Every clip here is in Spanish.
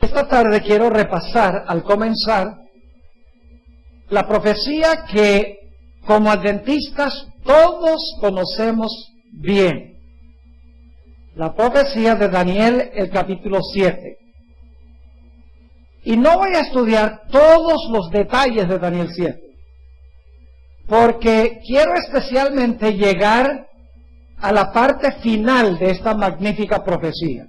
Esta tarde quiero repasar, al comenzar, la profecía que como adventistas todos conocemos bien. La profecía de Daniel, el capítulo 7. Y no voy a estudiar todos los detalles de Daniel 7, porque quiero especialmente llegar a la parte final de esta magnífica profecía.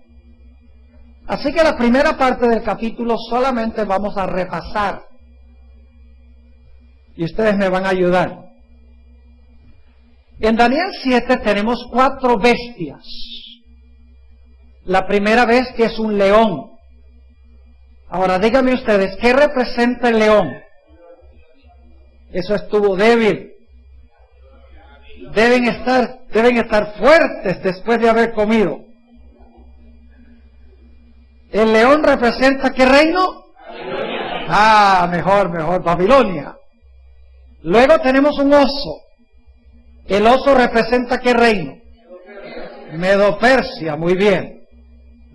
Así que la primera parte del capítulo solamente vamos a repasar. Y ustedes me van a ayudar. En Daniel 7 tenemos 4 bestias. La primera bestia es un león. Ahora díganme ustedes, ¿qué representa el león? Eso estuvo débil. Deben estar fuertes después de haber comido. ¿El león representa qué reino? Babilonia. Mejor, Babilonia. Luego tenemos un oso. ¿El oso representa qué reino? Medo-Persia, muy bien.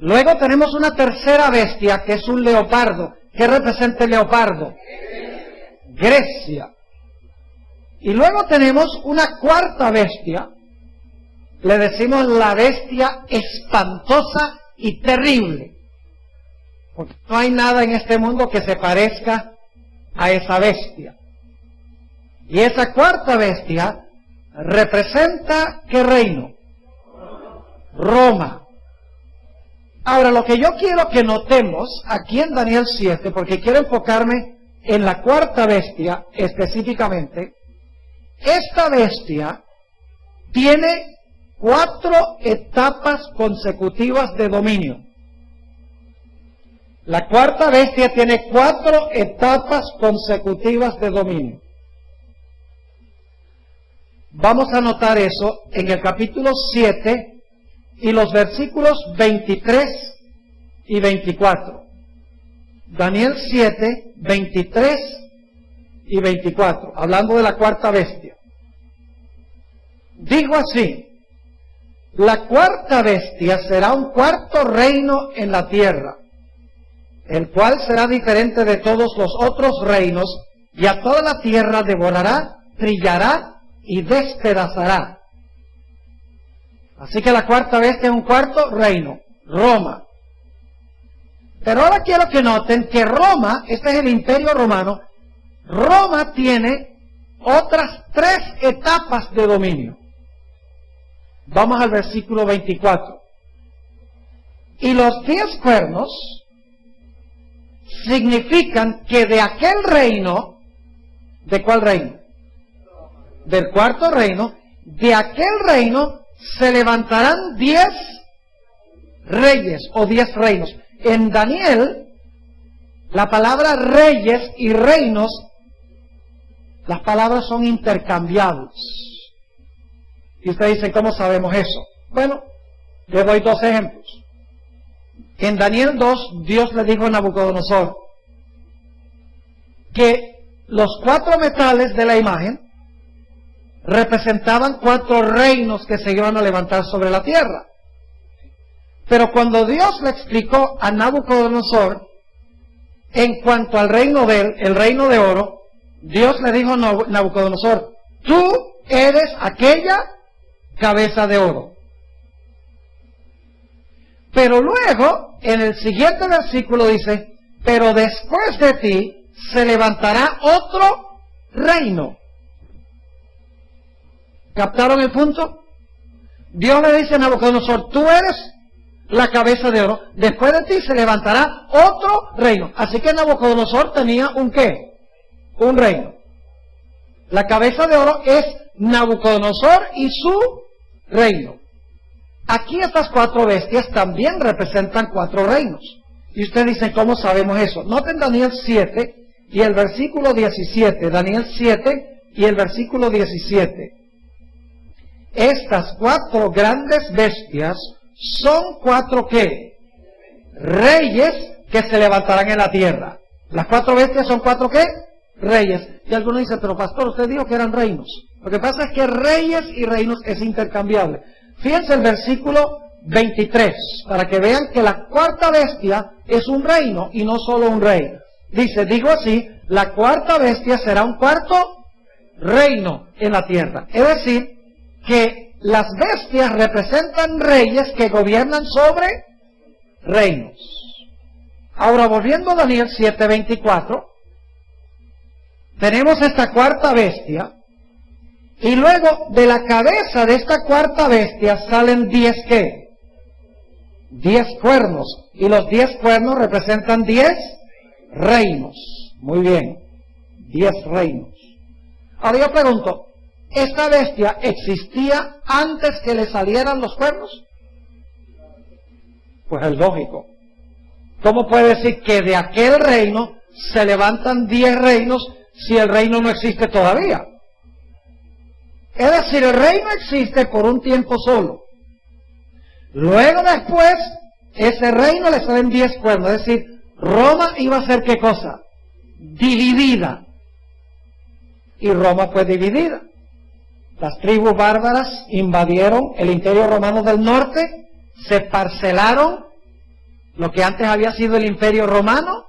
Luego tenemos una tercera bestia que es un leopardo. ¿Qué representa el leopardo? Grecia. Y luego tenemos una cuarta bestia. Le decimos la bestia espantosa y terrible. Porque no hay nada en este mundo que se parezca a esa bestia. Y esa cuarta bestia representa ¿qué reino? Roma. Ahora, lo que yo quiero que notemos aquí en Daniel 7, porque quiero enfocarme en la cuarta bestia específicamente, esta bestia tiene 4 etapas consecutivas de dominio. La cuarta bestia tiene 4 etapas consecutivas de dominio. Vamos a notar eso en el capítulo 7 y los versículos 23 y 24. Daniel 7, 23 y 24, hablando de la cuarta bestia. Dijo así: la cuarta bestia será un cuarto reino en la tierra, el cual será diferente de todos los otros reinos, y a toda la tierra devorará, trillará y despedazará. Así que la cuarta bestia es un cuarto reino, Roma. Pero ahora quiero que noten que Roma, este es el imperio romano, Roma tiene otras 3 etapas de dominio. Vamos al versículo 24. Y los 10 cuernos significan que de aquel reino, ¿de cuál reino? Del cuarto reino, de aquel reino se levantarán 10 reyes o 10 reinos. En Daniel, la palabra reyes y reinos, las palabras son intercambiables. Y ustedes dicen, ¿cómo sabemos eso? Bueno, les doy 2 ejemplos. En Daniel 2, Dios le dijo a Nabucodonosor que los 4 metales de la imagen representaban 4 reinos que se iban a levantar sobre la tierra. Pero cuando Dios le explicó a Nabucodonosor en cuanto al reino de él, el reino de oro, Dios le dijo a Nabucodonosor: tú eres aquella cabeza de oro. Pero luego, en el siguiente versículo dice: pero después de ti se levantará otro reino. ¿Captaron el punto? Dios le dice a Nabucodonosor: tú eres la cabeza de oro, después de ti se levantará otro reino. Así que Nabucodonosor tenía un ¿qué? Un reino. La cabeza de oro es Nabucodonosor y su reino. Aquí estas 4 bestias también representan 4 reinos. Y ustedes dicen, ¿cómo sabemos eso? Noten Daniel 7 y el versículo 17. Daniel 7 y el versículo 17. Estas 4 grandes bestias son 4 ¿qué? Reyes que se levantarán en la tierra. Las 4 bestias son 4 ¿qué? Reyes. Y algunos dicen, pero pastor, usted dijo que eran reinos. Lo que pasa es que reyes y reinos es intercambiable. Fíjense el versículo 23, para que vean que la cuarta bestia es un reino y no solo un rey. Dice, digo así, la cuarta bestia será un cuarto reino en la tierra. Es decir, que las bestias representan reyes que gobiernan sobre reinos. Ahora, volviendo a Daniel 7:24, tenemos esta cuarta bestia, y luego de la cabeza de esta cuarta bestia salen 10 ¿qué? 10 cuernos, y los 10 cuernos representan 10 reinos. Muy bien, 10 reinos. Ahora yo pregunto, ¿esta bestia existía antes que le salieran los cuernos? Pues es lógico. ¿Cómo puede decir que de aquel reino se levantan 10 reinos si el reino no existe todavía? Es decir, el reino existe por un tiempo solo. Luego después, ese reino le salen 10 cuernos. Es decir, Roma iba a ser ¿qué cosa? Dividida. Y Roma fue dividida. Las tribus bárbaras invadieron el Imperio Romano del Norte, se parcelaron lo que antes había sido el Imperio Romano,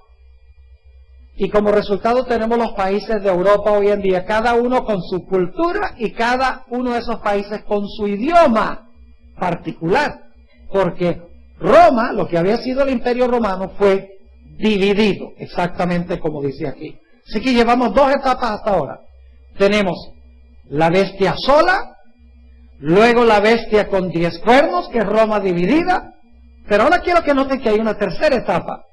y como resultado tenemos los países de Europa hoy en día, cada uno con su cultura y cada uno de esos países con su idioma particular, porque Roma, lo que había sido el Imperio Romano, fue dividido, exactamente como dice aquí. Así que llevamos 2 etapas hasta ahora. Tenemos la bestia sola, luego la bestia con 10 cuernos, que es Roma dividida, pero ahora quiero que noten que hay una tercera etapa.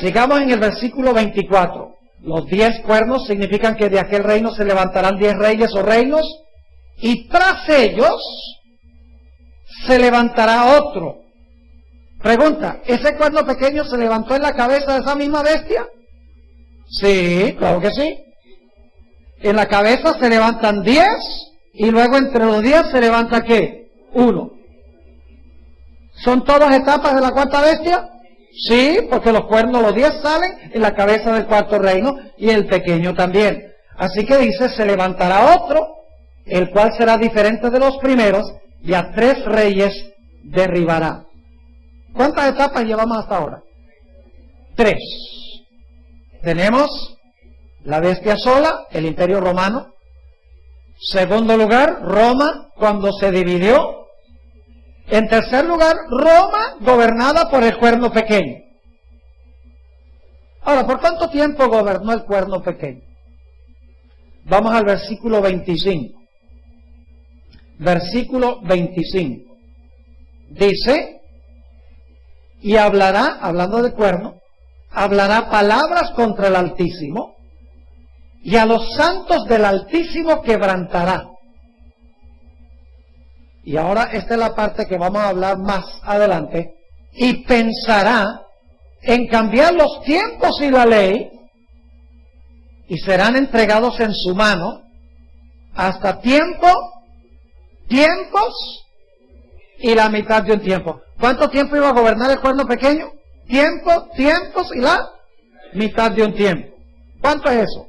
Sigamos en el versículo 24. Los 10 cuernos significan que de aquel reino se levantarán 10 reyes o reinos, y tras ellos se levantará otro. Pregunta, ¿ese cuerno pequeño se levantó en la cabeza de esa misma bestia? Sí, claro que sí. En la cabeza se levantan 10, y luego entre los 10 se levanta ¿qué? 1. ¿Son todas etapas de la cuarta bestia? Sí, porque los cuernos, los 10 salen en la cabeza del cuarto reino, y el pequeño también. Así que dice, se levantará otro, el cual será diferente de los primeros, y a 3 reyes derribará. ¿Cuántas etapas llevamos hasta ahora? 3. Tenemos la bestia sola, el Imperio Romano. Segundo lugar, Roma, cuando se dividió. En tercer lugar, Roma, gobernada por el cuerno pequeño. Ahora, ¿por cuánto tiempo gobernó el cuerno pequeño? Vamos al versículo 25. Versículo 25. Dice, y hablará, hablando de cuerno, hablará palabras contra el Altísimo, y a los santos del Altísimo quebrantará. Y ahora esta es la parte que vamos a hablar más adelante. Y pensará en cambiar los tiempos y la ley, y serán entregados en su mano hasta tiempos y la mitad de un tiempo. ¿Cuánto tiempo iba a gobernar el cuerno pequeño? Tiempos y la mitad de un tiempo. ¿Cuánto es eso?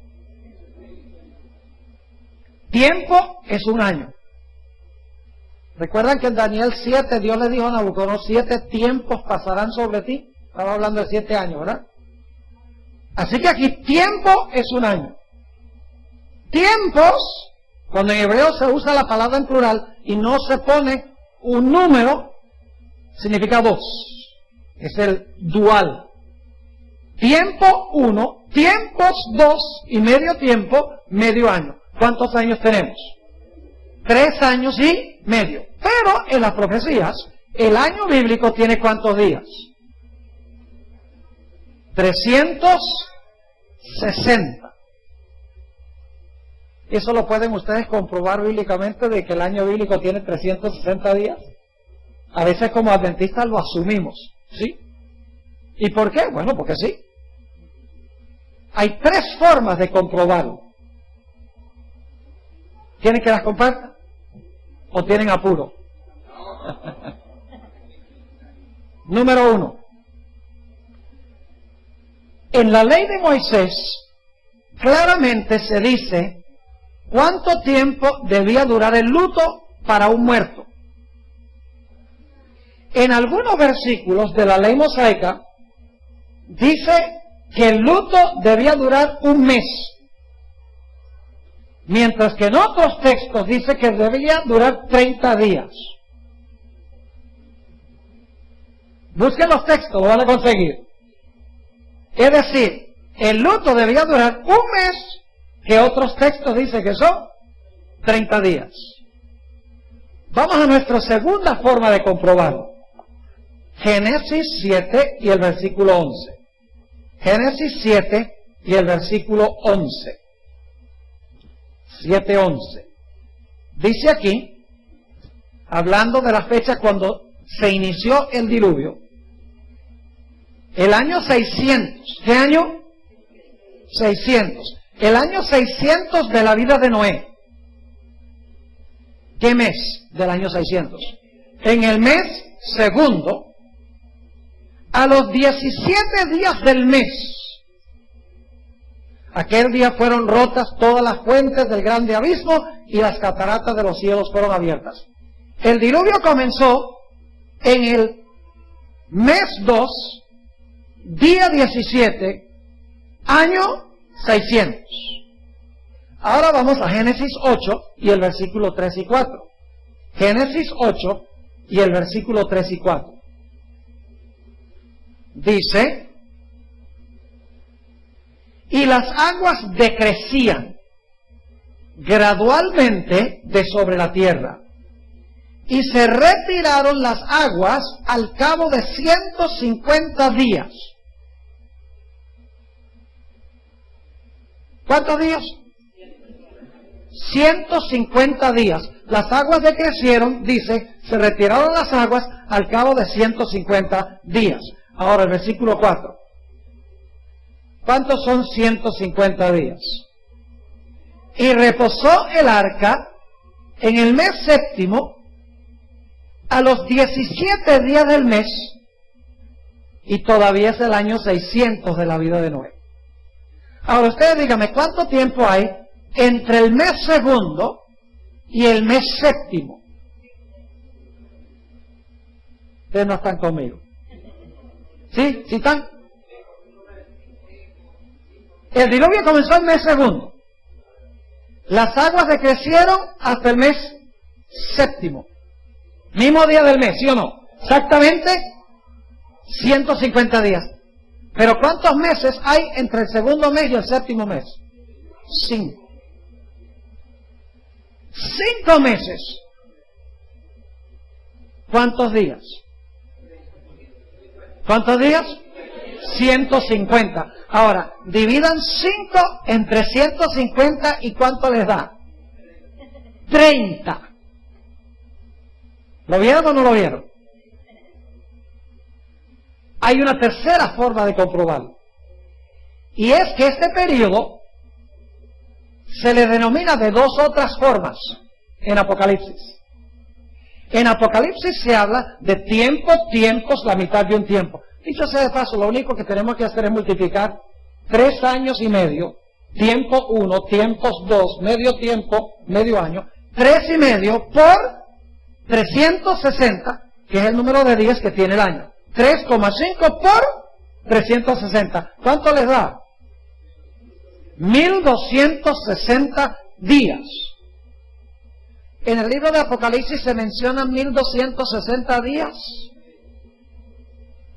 Tiempo es un año. ¿Recuerdan que en Daniel 7 Dios le dijo a Nabucodonosor, 7 tiempos pasarán sobre ti? Estaba hablando de 7 años, ¿verdad? Así que aquí tiempo es un año. Tiempos, cuando en hebreo se usa la palabra en plural y no se pone un número, significa 2. Es el dual. Tiempo 1, tiempos 2 y medio tiempo, medio año. ¿Cuántos años tenemos? 3 años y medio. Pero en las profecías, el año bíblico tiene ¿cuántos días? 360. Eso lo pueden ustedes comprobar bíblicamente, de que el año bíblico tiene 360 días. A veces como adventistas lo asumimos, ¿sí? ¿Y por qué? Bueno, porque sí. Hay 3 formas de comprobarlo. ¿Quieren que las comparta? ¿O tienen apuro? Número 1. En la ley de Moisés claramente se dice cuánto tiempo debía durar el luto para un muerto. En algunos versículos de la ley mosaica dice que el luto debía durar un mes, mientras que en otros textos dice que debía durar 30 días. Busquen los textos, lo van a conseguir. Es decir, el luto debía durar un mes, que otros textos dicen que son 30 días. Vamos a nuestra segunda forma de comprobarlo. Génesis 7 y el versículo 11. Génesis 7 y el versículo 11. 7:11. Dice aquí, hablando de la fecha cuando se inició el diluvio, el año 600. ¿Qué año? 600. El año 600 de la vida de Noé. ¿Qué mes del año 600? En el mes segundo, a los 17 días del mes. Aquel día fueron rotas todas las fuentes del grande abismo y las cataratas de los cielos fueron abiertas. El diluvio comenzó en el mes 2, día 17, año 600. Ahora vamos a Génesis 8 y el versículo 3 y 4. Génesis 8 y el versículo 3 y 4. Dice, y las aguas decrecían gradualmente de sobre la tierra, y se retiraron las aguas al cabo de 150 días. ¿Cuántos días? 150 días. Las aguas decrecieron, dice, se retiraron las aguas al cabo de 150 días. Ahora el versículo 4. ¿Cuántos son 150 días? Y reposó el arca en el mes séptimo, a los 17 días del mes, y todavía es el año 600 de la vida de Noé. Ahora ustedes díganme, ¿cuánto tiempo hay entre el mes segundo y el mes séptimo? Ustedes no están conmigo. ¿Sí? ¿Sí están? El diluvio comenzó el mes segundo. Las aguas decrecieron hasta el mes séptimo. Mismo día del mes, ¿sí o no? Exactamente 150 días. Pero ¿cuántos meses hay entre el segundo mes y el séptimo mes? 5. 5 meses. ¿Cuántos días? ¿Cuántos días? 150. Ahora, dividan 5 entre 150 y ¿cuánto les da? 30. ¿Lo vieron o no lo vieron? Hay una tercera forma de comprobarlo. Y es que este periodo se le denomina de dos otras formas en Apocalipsis. En Apocalipsis se habla de tiempo, tiempos, la mitad de un tiempo. Dicho sea de paso, lo único que tenemos que hacer es multiplicar 3 años y medio, tiempo 1, tiempos 2, medio tiempo, medio año, 3 y medio por 360, que es el número de días que tiene el año. 3,5 por 360. ¿Cuánto les da? 1260 días. En el libro de Apocalipsis se mencionan 1260 días.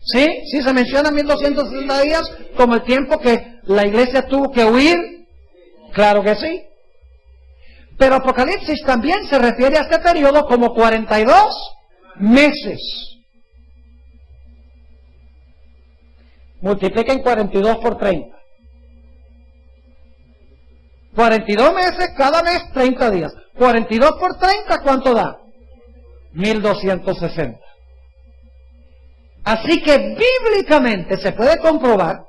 ¿Sí? Sí se mencionan 1260 días como el tiempo que la iglesia tuvo que huir. Claro que sí. Pero Apocalipsis también se refiere a este periodo como 42 meses. Multipliquen 42 por 30. 42 meses, cada mes 30 días. 42 por 30, ¿cuánto da? 1260. Así que bíblicamente se puede comprobar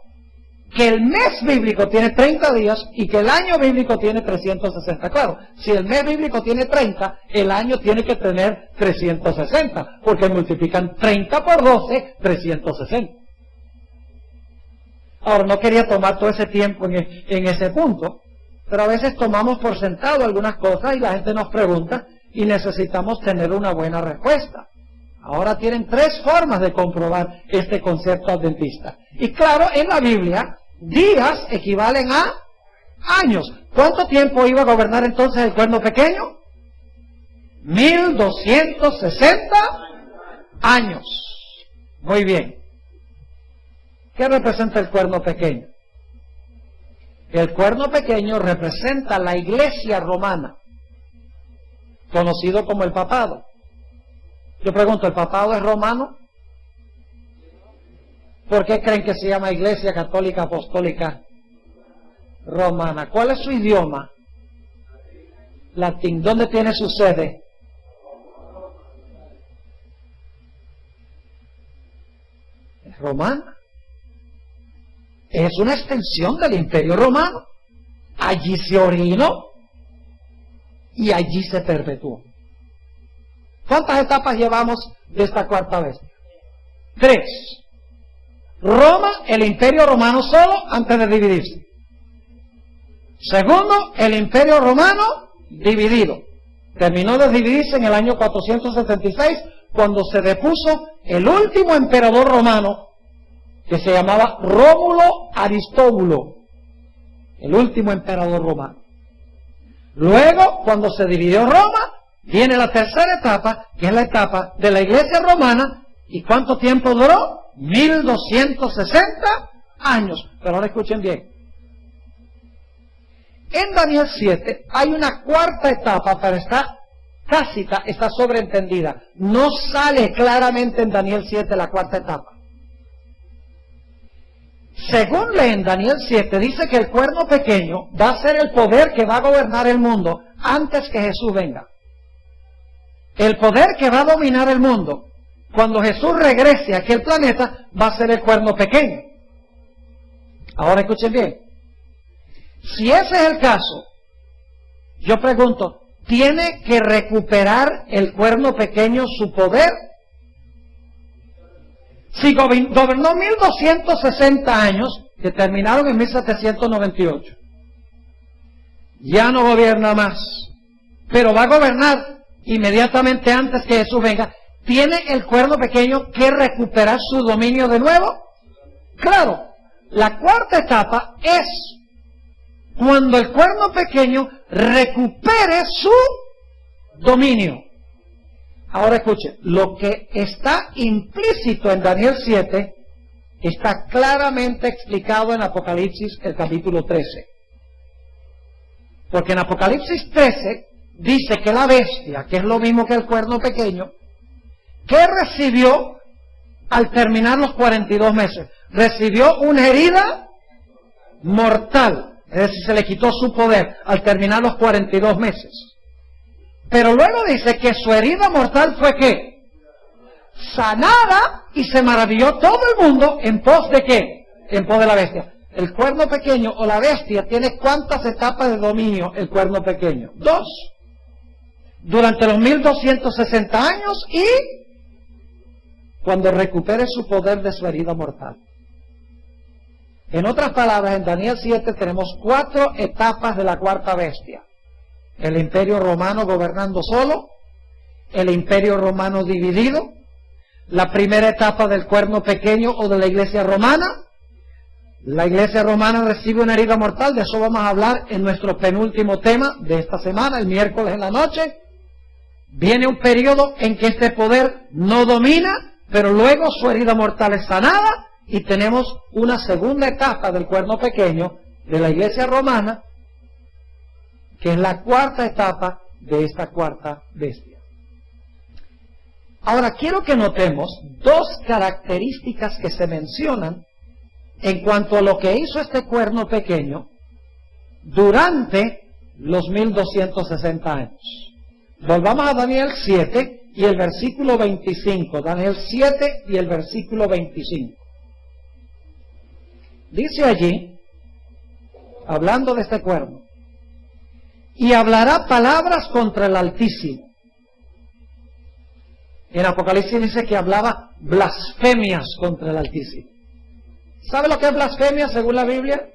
que el mes bíblico tiene 30 días y que el año bíblico tiene 360. Claro, si el mes bíblico tiene 30, el año tiene que tener 360, porque multiplican 30 por 12, 360. Ahora, no quería tomar todo ese tiempo en ese punto, pero a veces tomamos por sentado algunas cosas y la gente nos pregunta y necesitamos tener una buena respuesta. Ahora tienen tres formas de comprobar este concepto adventista. Y claro, en la Biblia, días equivalen a años. ¿Cuánto tiempo iba a gobernar entonces el cuerno pequeño? 1260 años. Muy bien. ¿Qué representa el cuerno pequeño? El cuerno pequeño representa la iglesia romana, conocido como el papado. Yo pregunto, ¿el papado es romano? ¿Por qué creen que se llama Iglesia Católica Apostólica Romana? ¿Cuál es su idioma? Latín. ¿Dónde tiene su sede? Es romana. Es una extensión del Imperio Romano. Allí se orinó y allí se perpetuó. ¿Cuántas etapas llevamos de esta cuarta vez? 3. Roma, el Imperio Romano solo antes de dividirse. Segundo, el Imperio Romano dividido. Terminó de dividirse en el año 476 cuando se depuso el último emperador romano que se llamaba Rómulo Aristóbulo. El último emperador romano. Luego, cuando se dividió Roma, viene la tercera etapa, que es la etapa de la iglesia romana. ¿Y cuánto tiempo duró? 1260 años. Pero ahora escuchen bien. En Daniel 7 hay una cuarta etapa, pero está tácita, está sobreentendida. No sale claramente en Daniel 7 la cuarta etapa. Según leen Daniel 7, dice que el cuerno pequeño va a ser el poder que va a gobernar el mundo antes que Jesús venga. El poder que va a dominar el mundo cuando Jesús regrese a aquel planeta va a ser el cuerno pequeño. Ahora escuchen bien. Si ese es el caso, yo pregunto, ¿tiene que recuperar el cuerno pequeño su poder? Si gobernó 1260 años, que terminaron en 1798, ya no gobierna más, pero va a gobernar inmediatamente antes que Jesús venga. ¿Tiene el cuerno pequeño que recuperar su dominio de nuevo? Claro, la cuarta etapa es cuando el cuerno pequeño recupere su dominio. Ahora escuche, lo que está implícito en Daniel 7 está claramente explicado en Apocalipsis, el capítulo 13. Porque en Apocalipsis 13 dice que la bestia, que es lo mismo que el cuerno pequeño, ¿qué recibió al terminar los 42 meses? Recibió una herida mortal, es decir, se le quitó su poder al terminar los 42 meses. Pero luego dice que su herida mortal fue ¿qué? Sanada, y se maravilló todo el mundo en pos de ¿qué? En pos de la bestia. El cuerno pequeño o la bestia tiene ¿cuántas etapas de dominio el cuerno pequeño? 2. Durante los 1260 años y cuando recupere su poder de su herida mortal. En otras palabras, en Daniel 7 tenemos 4 etapas de la cuarta bestia. El Imperio Romano gobernando solo, el Imperio Romano dividido, la primera etapa del cuerno pequeño o de la Iglesia Romana. La Iglesia Romana recibe una herida mortal, de eso vamos a hablar en nuestro penúltimo tema de esta semana, el miércoles en la noche. Viene un periodo en que este poder no domina, pero luego su herida mortal es sanada y tenemos una segunda etapa del cuerno pequeño de la Iglesia Romana, que es la cuarta etapa de esta cuarta bestia. Ahora quiero que notemos 2 características que se mencionan en cuanto a lo que hizo este cuerno pequeño durante los 1260 años. Volvamos a Daniel 7 y el versículo 25. Daniel 7 y el versículo 25. Dice allí, hablando de este cuerno, y hablará palabras contra el Altísimo. En Apocalipsis dice que hablaba blasfemias contra el Altísimo. ¿Sabe lo que es blasfemia según la Biblia?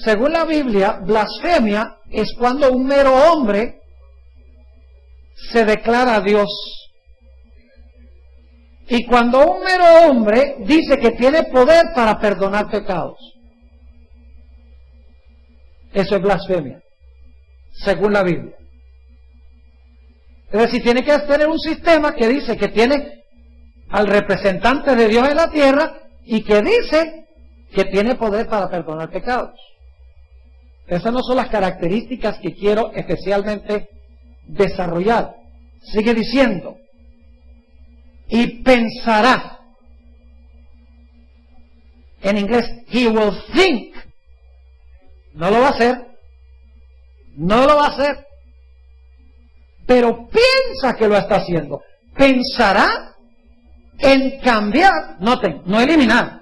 Según la Biblia, blasfemia es cuando un mero hombre se declara a Dios Y cuando un mero hombre dice que tiene poder para perdonar pecados, eso es blasfemia, según la Biblia. Es decir, tiene que tener un sistema que dice que tiene al representante de Dios en la tierra y que dice que tiene poder para perdonar pecados. Esas no son las características que quiero especialmente desarrollar. Sigue diciendo, y pensará. En inglés, he will think. No lo va a hacer. No lo va a hacer. Pero piensa que lo está haciendo. Pensará en cambiar. Noten, no eliminar.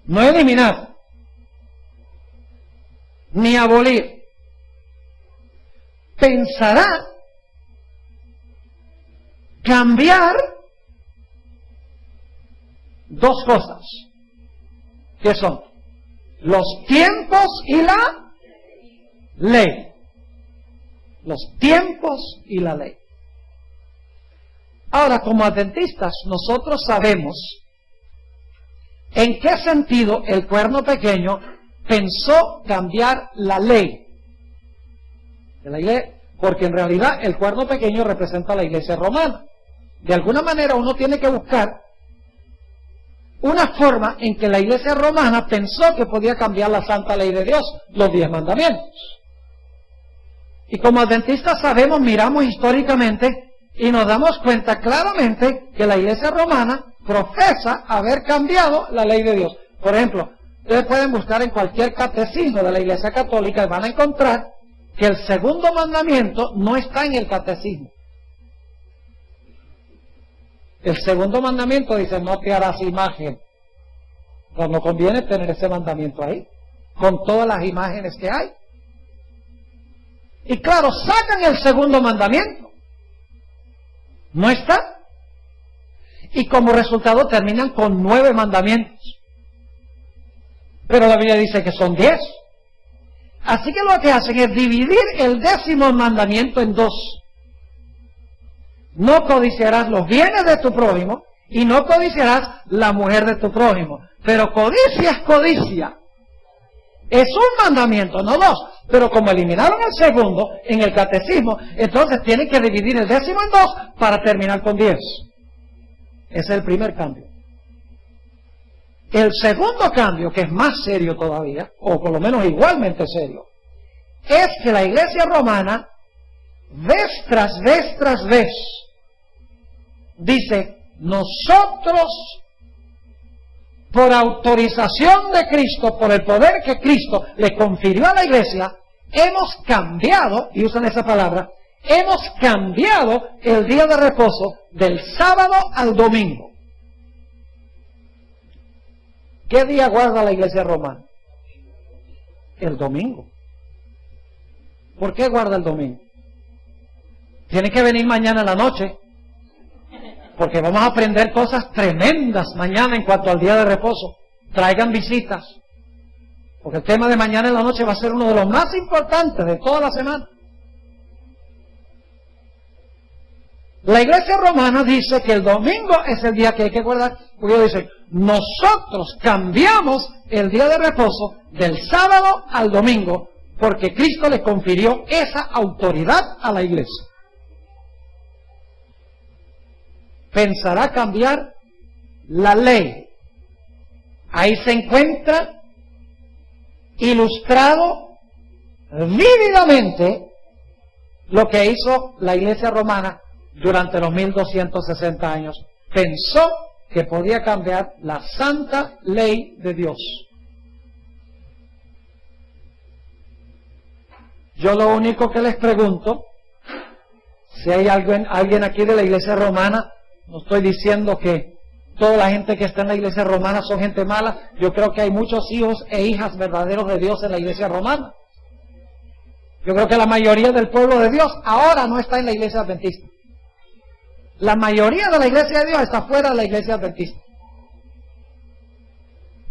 No eliminar. Ni abolir. Pensará cambiar dos cosas. ¿Qué son? Los tiempos y la ley. Los tiempos y la ley. Ahora, como adventistas, nosotros sabemos en qué sentido el cuerno pequeño pensó cambiar la ley. Porque en realidad el cuerno pequeño representa a la iglesia romana. De alguna manera uno tiene que buscar una forma en que la iglesia romana pensó que podía cambiar la santa ley de Dios, los 10 mandamientos. Y como adventistas sabemos, miramos históricamente y nos damos cuenta claramente que la iglesia romana profesa haber cambiado la ley de Dios. Por ejemplo, ustedes pueden buscar en cualquier catecismo de la iglesia católica y van a encontrar que el segundo mandamiento no está en el catecismo. El segundo mandamiento dice, no te harás imagen. Pues no conviene tener ese mandamiento ahí, con todas las imágenes que hay. Y claro, sacan el segundo mandamiento. No está. Y como resultado terminan con 9 mandamientos. Pero la Biblia dice que son 10. Así que lo que hacen es dividir el 10º mandamiento en 2. No codiciarás los bienes de tu prójimo y no codiciarás la mujer de tu prójimo. Pero codicia es codicia. Es un mandamiento, no 2. Pero como eliminaron el segundo en el catecismo, entonces tienen que dividir el 10º en 2 para terminar con 10. Ese es el primer cambio. El segundo cambio, que es más serio todavía, o por lo menos igualmente serio, es que la iglesia romana, vez tras vez tras vez, dice, nosotros, por autorización de Cristo, por el poder que Cristo le confirió a la iglesia, hemos cambiado, y usan esa palabra, hemos cambiado el día de reposo del sábado al domingo. ¿Qué día guarda la iglesia romana? El domingo. ¿Por qué guarda el domingo? Tiene que venir mañana en la noche, porque vamos a aprender cosas tremendas mañana en cuanto al día de reposo. Traigan visitas, porque el tema de mañana en la noche va a ser uno de los más importantes de toda la semana. La iglesia romana dice que el domingo es el día que hay que guardar, porque ellos dicen, nosotros cambiamos el día de reposo del sábado al domingo, porque Cristo le confirió esa autoridad a la iglesia. Pensará cambiar la ley. Ahí se encuentra ilustrado vívidamente lo que hizo la iglesia romana durante los 1260 años. Pensó que podía cambiar la santa ley de Dios. Yo lo único que les pregunto, si hay alguien aquí de la iglesia romana, no estoy diciendo que toda la gente que está en la iglesia romana son gente mala, yo creo que hay muchos hijos e hijas verdaderos de Dios en la iglesia romana. Yo creo que la mayoría del pueblo de Dios ahora no está en la iglesia adventista. La mayoría de la iglesia de Dios está fuera de la iglesia adventista.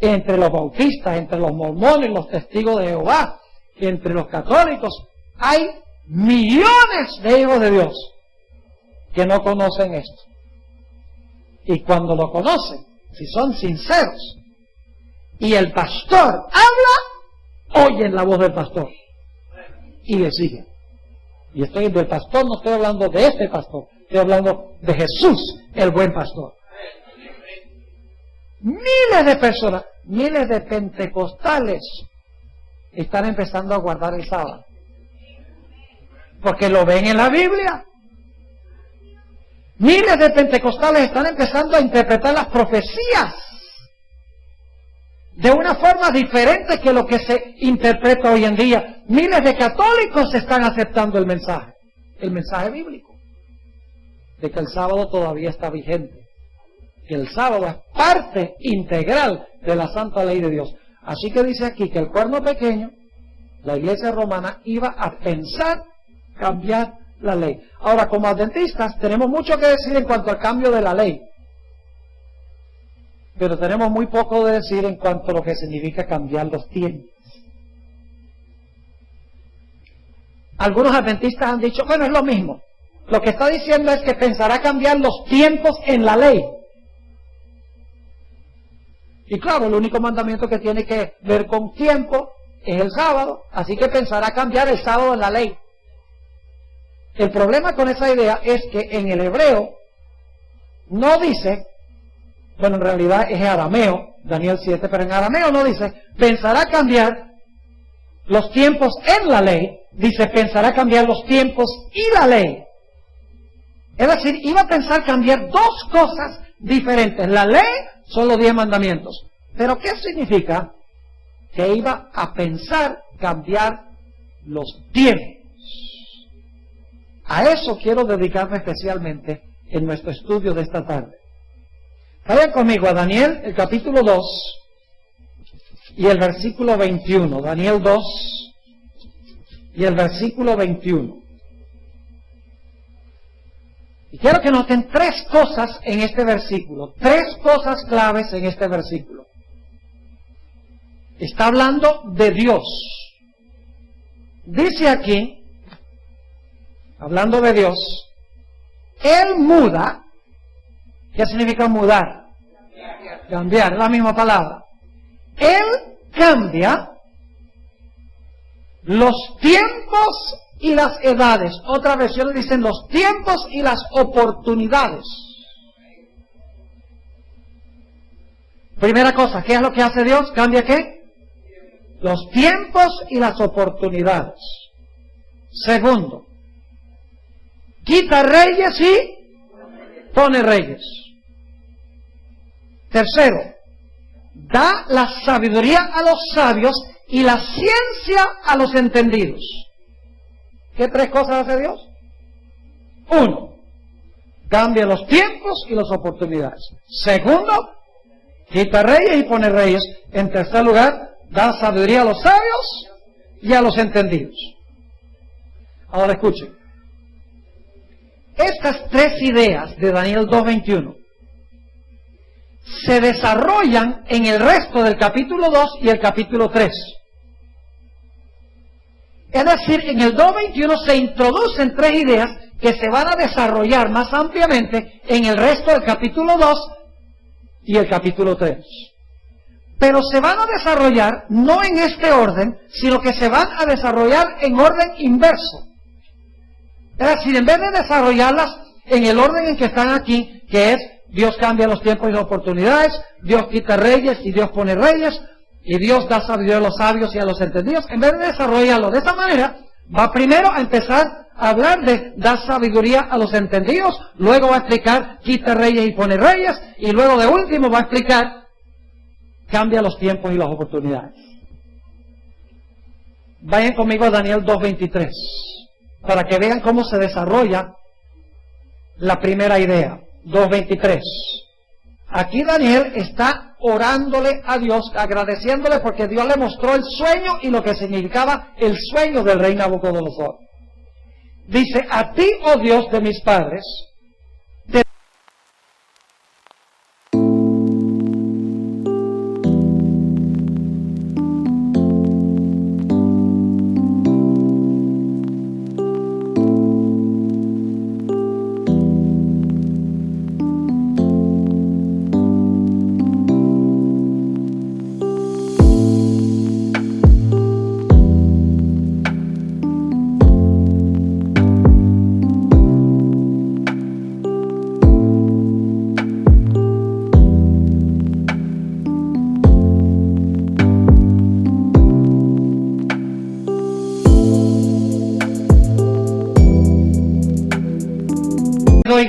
Entre los bautistas, entre los mormones, los testigos de Jehová, entre los católicos, hay millones de hijos de Dios que no conocen esto. Y cuando lo conocen, si son sinceros, y el pastor habla, oyen la voz del pastor y le siguen. Y estoy del pastor, no estoy hablando de este pastor, estoy hablando de Jesús, el buen pastor. Miles de personas, miles de pentecostales están empezando a guardar el sábado, porque lo ven en la Biblia. Miles de pentecostales están empezando a interpretar las profecías de una forma diferente que lo que se interpreta hoy en día. Miles de católicos están aceptando el mensaje bíblico, de que el sábado todavía está vigente, que el sábado es parte integral de la santa ley de Dios. Así que dice aquí que el cuerno pequeño, la iglesia romana, iba a pensar cambiar la ley. Ahora, como adventistas, tenemos mucho que decir en cuanto al cambio de la ley, pero tenemos muy poco de decir en cuanto a lo que significa cambiar los tiempos. Algunos adventistas han dicho, bueno, es lo mismo. Lo que está diciendo es que pensará cambiar los tiempos en la ley. Y claro, el único mandamiento que tiene que ver con tiempo es el sábado, así que pensará cambiar el sábado en la ley. El problema con esa idea es que en el hebreo no dice, bueno, en realidad es arameo, Daniel 7, pero en arameo no dice, pensará cambiar los tiempos en la ley, dice, pensará cambiar los tiempos y la ley. Es decir, iba a pensar cambiar dos cosas diferentes. La ley son los 10 mandamientos. Pero ¿qué significa? Que iba a pensar cambiar los tiempos. A eso quiero dedicarme especialmente en nuestro estudio de esta tarde. Vayan conmigo a Daniel, el capítulo 2 y el versículo 21. Daniel 2 y el versículo 21. Y quiero que noten 3 cosas en este versículo, 3 cosas claves en este versículo. Está hablando de Dios. Dice aquí, hablando de Dios, Él muda. ¿Qué significa mudar? Cambiar, la misma palabra. Él cambia los tiempos y las edades. Otras versiones dicen los tiempos y las oportunidades. Primera cosa, ¿qué es lo que hace Dios? ¿Cambia qué? Los tiempos y las oportunidades. Segundo, quita reyes y pone reyes. Tercero, da la sabiduría a los sabios y la ciencia a los entendidos. ¿Qué 3 cosas hace Dios? 1, cambia los tiempos y las oportunidades. Segundo, quita reyes y pone reyes. En tercer lugar, da sabiduría a los sabios y a los entendidos. Ahora escuchen. Estas 3 ideas de Daniel 2:21 se desarrollan en el resto del capítulo 2 y el capítulo 3. Es decir, en el 2:21 se introducen 3 ideas que se van a desarrollar más ampliamente en el resto del capítulo 2 y el capítulo 3. Pero se van a desarrollar no en este orden, sino que se van a desarrollar en orden inverso. Es decir, en vez de desarrollarlas en el orden en que están aquí, que es Dios cambia los tiempos y las oportunidades, Dios quita reyes y Dios pone reyes, y Dios da sabiduría a los sabios y a los entendidos, en vez de desarrollarlo de esa manera, va primero a empezar a hablar de dar sabiduría a los entendidos, luego va a explicar quita reyes y pone reyes, y luego de último va a explicar cambia los tiempos y las oportunidades. Vayan conmigo a Daniel 2:23 para que vean cómo se desarrolla la primera idea. 2:23. Aquí Daniel está orándole a Dios, agradeciéndole porque Dios le mostró el sueño y lo que significaba el sueño del rey Nabucodonosor. Dice, a ti, oh Dios de mis padres,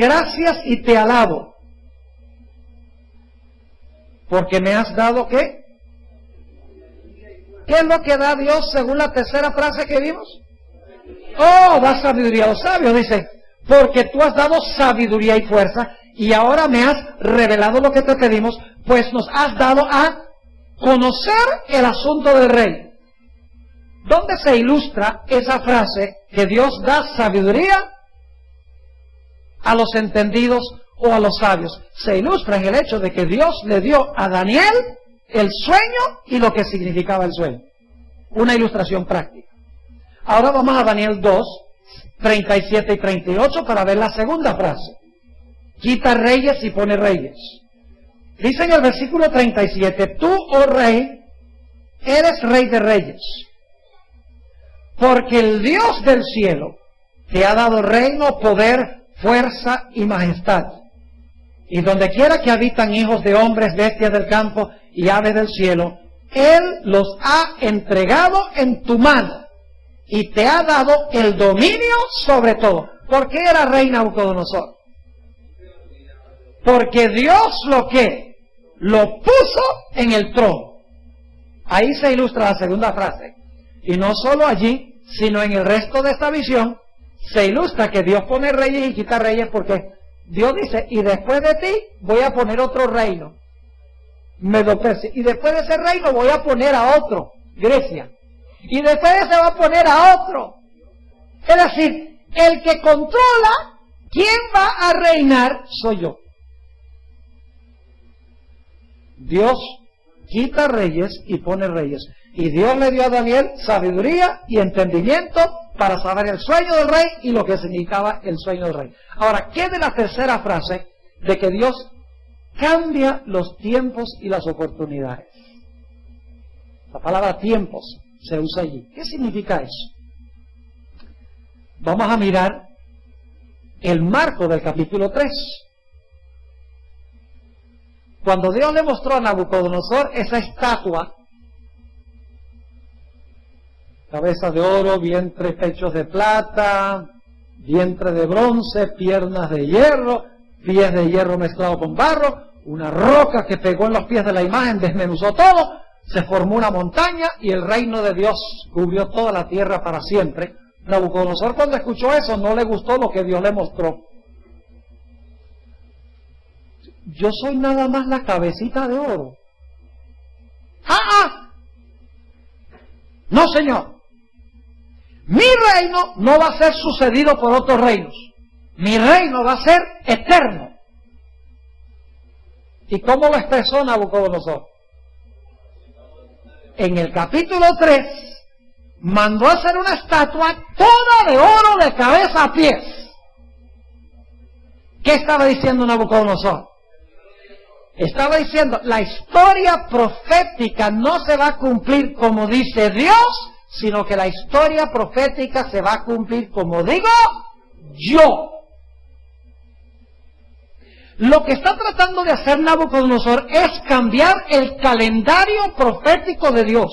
gracias y te alabo, porque me has dado ¿qué? ¿Qué es lo que da Dios según la tercera frase que vimos? Oh, da sabiduría a los sabios, dice, porque tú has dado sabiduría y fuerza, y ahora me has revelado lo que te pedimos, pues nos has dado a conocer el asunto del rey. ¿Dónde se ilustra esa frase que Dios da sabiduría a los entendidos o a los sabios? Se ilustra en el hecho de que Dios le dio a Daniel el sueño y lo que significaba el sueño. Una ilustración práctica. Ahora vamos a Daniel 2, 37 y 38 para ver la segunda frase. Quita reyes y pone reyes. Dice en el versículo 37, tú, oh rey, eres rey de reyes, porque el Dios del cielo te ha dado reino, poder, fuerza y majestad. Y donde quiera que habitan hijos de hombres, bestias del campo y aves del cielo, Él los ha entregado en tu mano y te ha dado el dominio sobre todo. ¿Por qué era rey Nabucodonosor? Porque Dios lo puso en el trono. Ahí se ilustra la segunda frase. Y no solo allí, sino en el resto de esta visión, se ilustra que Dios pone reyes y quita reyes, porque Dios dice, y después de ti voy a poner otro reino, Medo-Persia, y después de ese reino voy a poner a otro, Grecia, y después de ese va a poner a otro. Es decir, el que controla quién va a reinar soy yo. Dios quita reyes y pone reyes. Y Dios le dio a Daniel sabiduría y entendimiento para saber el sueño del rey y lo que significaba el sueño del rey. Ahora, ¿qué de la tercera frase de que Dios cambia los tiempos y las oportunidades? La palabra tiempos se usa allí. ¿Qué significa eso? Vamos a mirar el marco del capítulo 3. Cuando Dios le mostró a Nabucodonosor esa estatua, cabeza de oro, vientre, pechos de plata, vientre de bronce, piernas de hierro, pies de hierro mezclado con barro, una roca que pegó en los pies de la imagen, desmenuzó todo, se formó una montaña y el reino de Dios cubrió toda la tierra para siempre. Nabucodonosor, cuando escuchó eso, no le gustó lo que Dios le mostró. Yo soy nada más la cabecita de oro. ¡Ah! No, señor. Mi reino no va a ser sucedido por otros reinos. Mi reino va a ser eterno. ¿Y cómo lo expresó Nabucodonosor? En el capítulo 3, mandó a hacer una estatua toda de oro de cabeza a pies. ¿Qué estaba diciendo Nabucodonosor? Estaba diciendo, la historia profética no se va a cumplir como dice Dios, sino que la historia profética se va a cumplir como digo yo. Lo que está tratando de hacer Nabucodonosor es cambiar el calendario profético de Dios.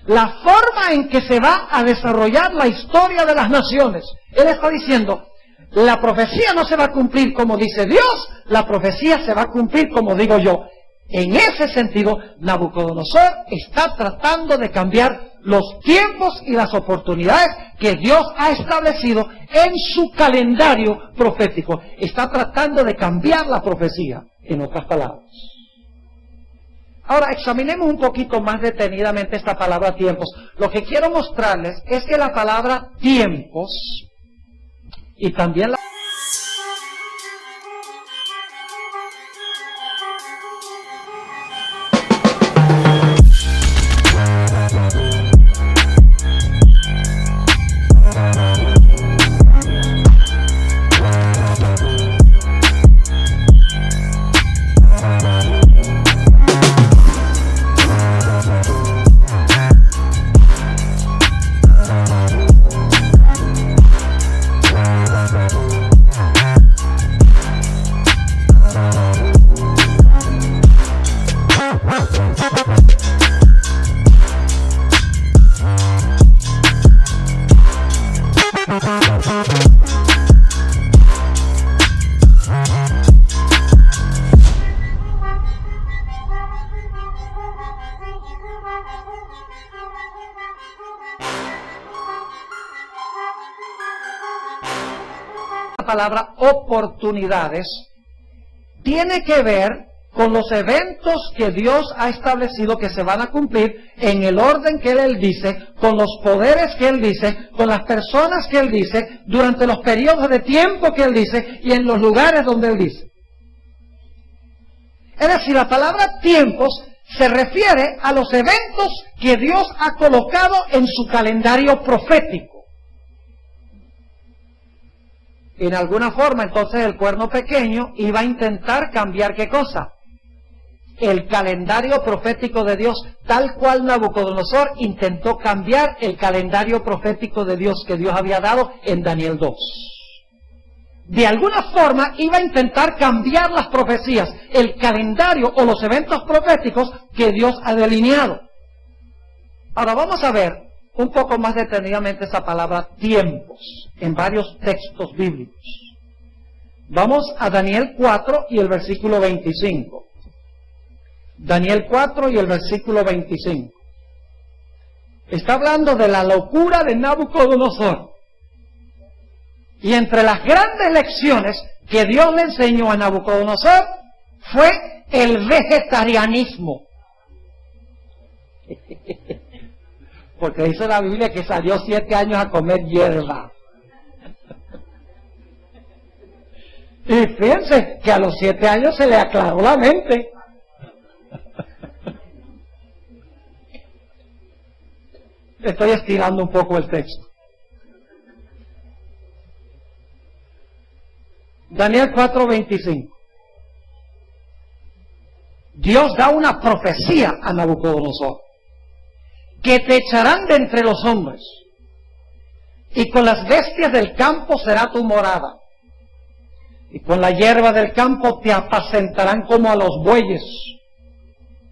La forma en que se va a desarrollar la historia de las naciones. Él está diciendo, la profecía no se va a cumplir como dice Dios, la profecía se va a cumplir como digo yo. En ese sentido, Nabucodonosor está tratando de cambiar los tiempos y las oportunidades que Dios ha establecido en su calendario profético. Está tratando de cambiar la profecía, en otras palabras. Ahora, examinemos un poquito más detenidamente esta palabra tiempos. Lo que quiero mostrarles es que la palabra tiempos y también la palabra oportunidades tiene que ver con los eventos que Dios ha establecido que se van a cumplir en el orden que Él dice, con los poderes que Él dice, con las personas que Él dice, durante los periodos de tiempo que Él dice y en los lugares donde Él dice. Es decir, la palabra tiempos se refiere a los eventos que Dios ha colocado en su calendario profético. En alguna forma, entonces, el cuerno pequeño iba a intentar cambiar ¿qué cosa? El calendario profético de Dios, tal cual Nabucodonosor intentó cambiar el calendario profético de Dios que Dios había dado en Daniel 2. De alguna forma iba a intentar cambiar las profecías, el calendario o los eventos proféticos que Dios ha delineado. Ahora vamos a ver un poco más detenidamente esa palabra tiempos en varios textos bíblicos. Vamos a Daniel 4 y el versículo 25. Daniel 4 y el versículo 25. Está hablando de la locura de Nabucodonosor. Y entre las grandes lecciones que Dios le enseñó a Nabucodonosor fue el vegetarianismo. Porque dice la Biblia que salió 7 años a comer hierba. Y fíjense que a los 7 años se le aclaró la mente. Estoy estirando un poco el texto. Daniel 4:25. Dios da una profecía a Nabucodonosor. Que te echarán de entre los hombres, y con las bestias del campo será tu morada, y con la hierba del campo te apacentarán como a los bueyes,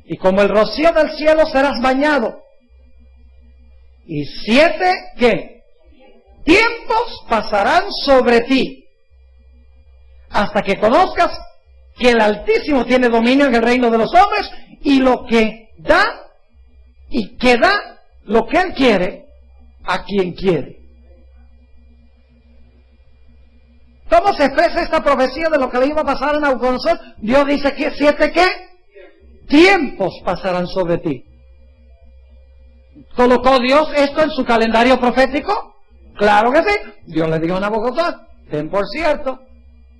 y como el rocío del cielo serás bañado. Y 7, ¿qué? Tiempos pasarán sobre ti, hasta que conozcas que el Altísimo tiene dominio en el reino de los hombres, y lo que da, y que da lo que Él quiere a quien quiere. ¿Cómo se expresa esta profecía de lo que le iba a pasar a Nabucodonosor? Dios dice que 7 ¿qué? Tiempos pasarán sobre ti. ¿Colocó Dios esto en su calendario profético? Claro que sí. Dios le dijo a Nabucodonosor, ten por cierto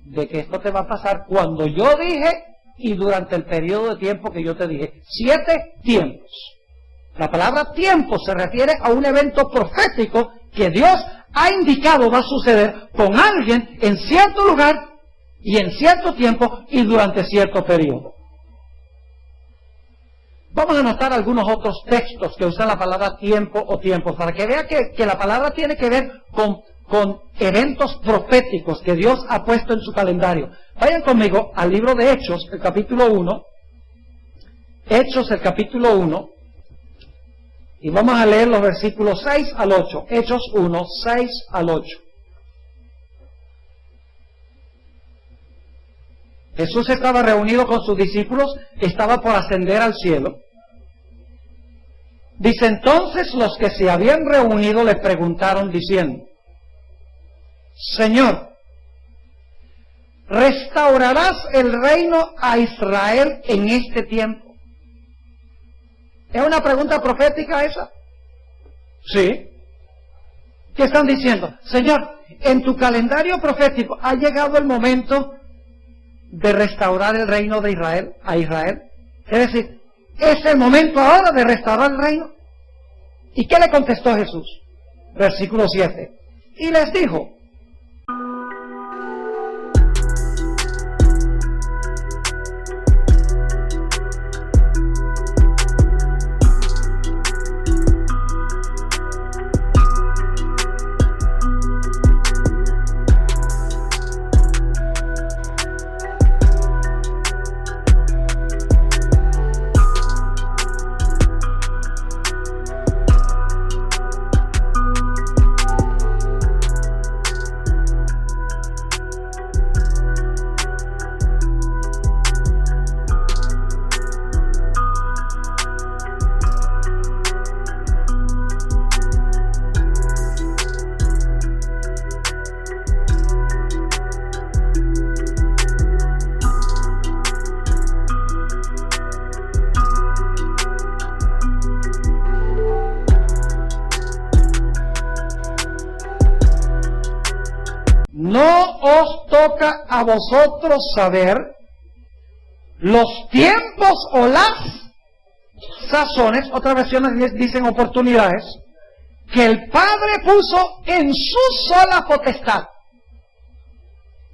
de que esto te va a pasar cuando yo dije y durante el periodo de tiempo que yo te dije. 7 tiempos. La palabra tiempo se refiere a un evento profético que Dios ha indicado va a suceder con alguien en cierto lugar y en cierto tiempo y durante cierto periodo. Vamos a anotar algunos otros textos que usan la palabra tiempo o tiempos para que vea que la palabra tiene que ver con eventos proféticos que Dios ha puesto en su calendario. Vayan conmigo al libro de Hechos, el capítulo 1. Hechos, el capítulo 1. Y vamos a leer los versículos 6 al 8. Hechos 1, 6 al 8. Jesús estaba reunido con sus discípulos, estaba por ascender al cielo. Dice, entonces los que se habían reunido le preguntaron diciendo, Señor, ¿restaurarás el reino a Israel en este tiempo? ¿Es una pregunta profética esa? Sí. ¿Qué están diciendo? Señor, en tu calendario profético ha llegado el momento de restaurar el reino de Israel, a Israel. Es decir, ¿es el momento ahora de restaurar el reino? ¿Y qué le contestó Jesús? Versículo 7. Y les dijo, a vosotros saber los tiempos o las sazones, otras versiones dicen oportunidades, que el Padre puso en su sola potestad.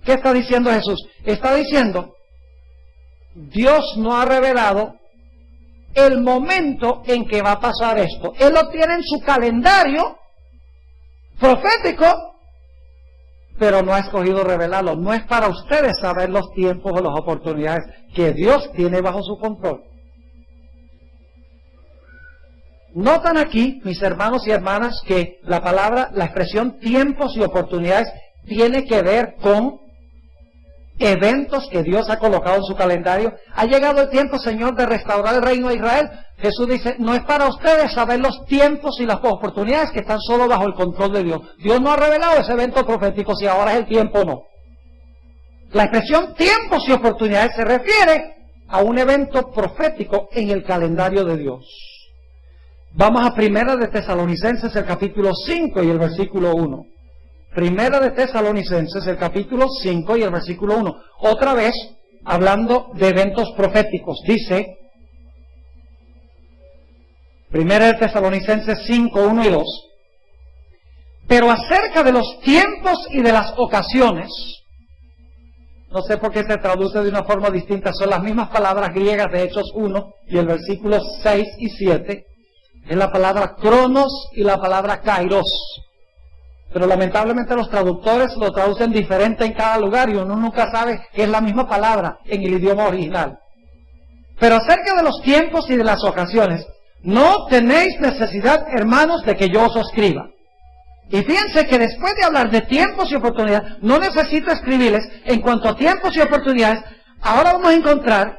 ¿Qué está diciendo Jesús? Está diciendo, Dios no ha revelado el momento en que va a pasar esto. Él lo tiene en su calendario profético, pero no ha escogido revelarlo. No es para ustedes saber los tiempos o las oportunidades que Dios tiene bajo su control. Notan aquí, mis hermanos y hermanas, que la expresión tiempos y oportunidades tiene que ver con eventos que Dios ha colocado en su calendario. Ha llegado el tiempo, Señor, de restaurar el reino de Israel. Jesús dice, no es para ustedes saber los tiempos y las oportunidades que están solo bajo el control de Dios. Dios no ha revelado ese evento profético si ahora es el tiempo o no. La expresión tiempos y oportunidades se refiere a un evento profético en el calendario de Dios. Vamos a Primera de Tesalonicenses, el capítulo 5 y el versículo 1. Primera de Tesalonicenses, el capítulo 5 y el versículo 1. Otra vez, hablando de eventos proféticos. Dice, Primera de Tesalonicenses 5, 1 y 2. Pero acerca de los tiempos y de las ocasiones, no sé por qué se traduce de una forma distinta, son las mismas palabras griegas de Hechos 1 y el versículo 6 y 7. Es la palabra cronos y la palabra kairos. Pero lamentablemente los traductores lo traducen diferente en cada lugar y uno nunca sabe que es la misma palabra en el idioma original. Pero acerca de los tiempos y de las ocasiones, no tenéis necesidad, hermanos, de que yo os escriba. Y fíjense que después de hablar de tiempos y oportunidades, no necesito escribirles en cuanto a tiempos y oportunidades. Ahora vamos a encontrar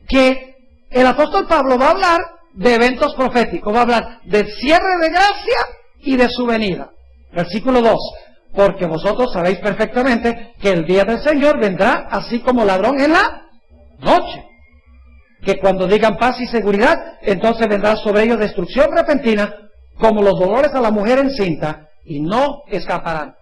que el apóstol Pablo va a hablar de eventos proféticos, va a hablar del cierre de gracia y de su venida. Versículo 2, porque vosotros sabéis perfectamente que el día del Señor vendrá así como ladrón en la noche. Que cuando digan paz y seguridad, entonces vendrá sobre ellos destrucción repentina, como los dolores a la mujer encinta, y no escaparán.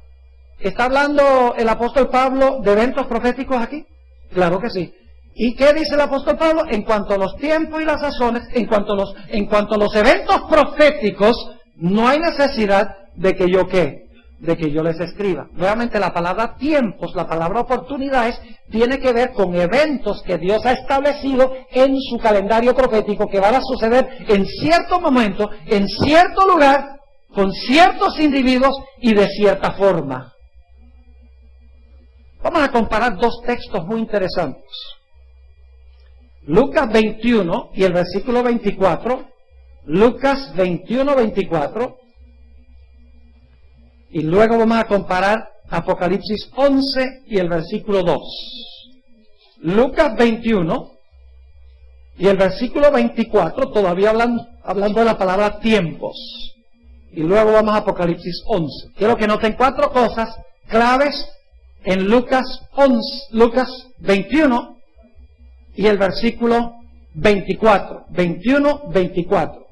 ¿Está hablando el apóstol Pablo de eventos proféticos aquí? Claro que sí. ¿Y qué dice el apóstol Pablo? En cuanto a los tiempos y las sazones, en cuanto a los eventos proféticos, no hay necesidad de que yo ¿qué? De que yo les escriba. Nuevamente la palabra tiempos, la palabra oportunidades, tiene que ver con eventos que Dios ha establecido en su calendario profético que van a suceder en cierto momento, en cierto lugar, con ciertos individuos y de cierta forma. Vamos a comparar dos textos muy interesantes. Lucas 21 y el versículo 24. Lucas 21, 24. Y luego vamos a comparar Apocalipsis 11 y el versículo 2. Lucas 21 y el versículo 24, todavía hablando de la palabra tiempos. Y luego vamos a Apocalipsis 11. Quiero que noten cuatro cosas claves en Lucas 21 y el versículo 24. 21, 24.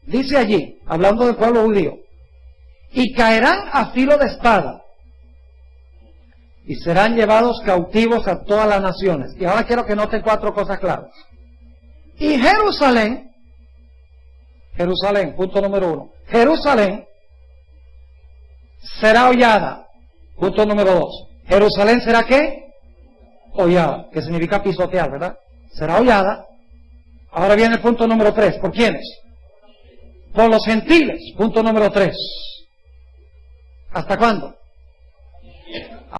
Dice allí, hablando del pueblo judío, y caerán a filo de espada, y serán llevados cautivos a todas las naciones. Y ahora quiero que noten cuatro cosas claras. Y Jerusalén, punto número 1, Jerusalén será hollada, punto número 2. Jerusalén será ¿qué? Hollada, que significa pisotear, ¿verdad? Será hollada. Ahora viene el punto número 3. ¿Por quiénes? Por los gentiles, punto número 3. ¿Hasta cuándo?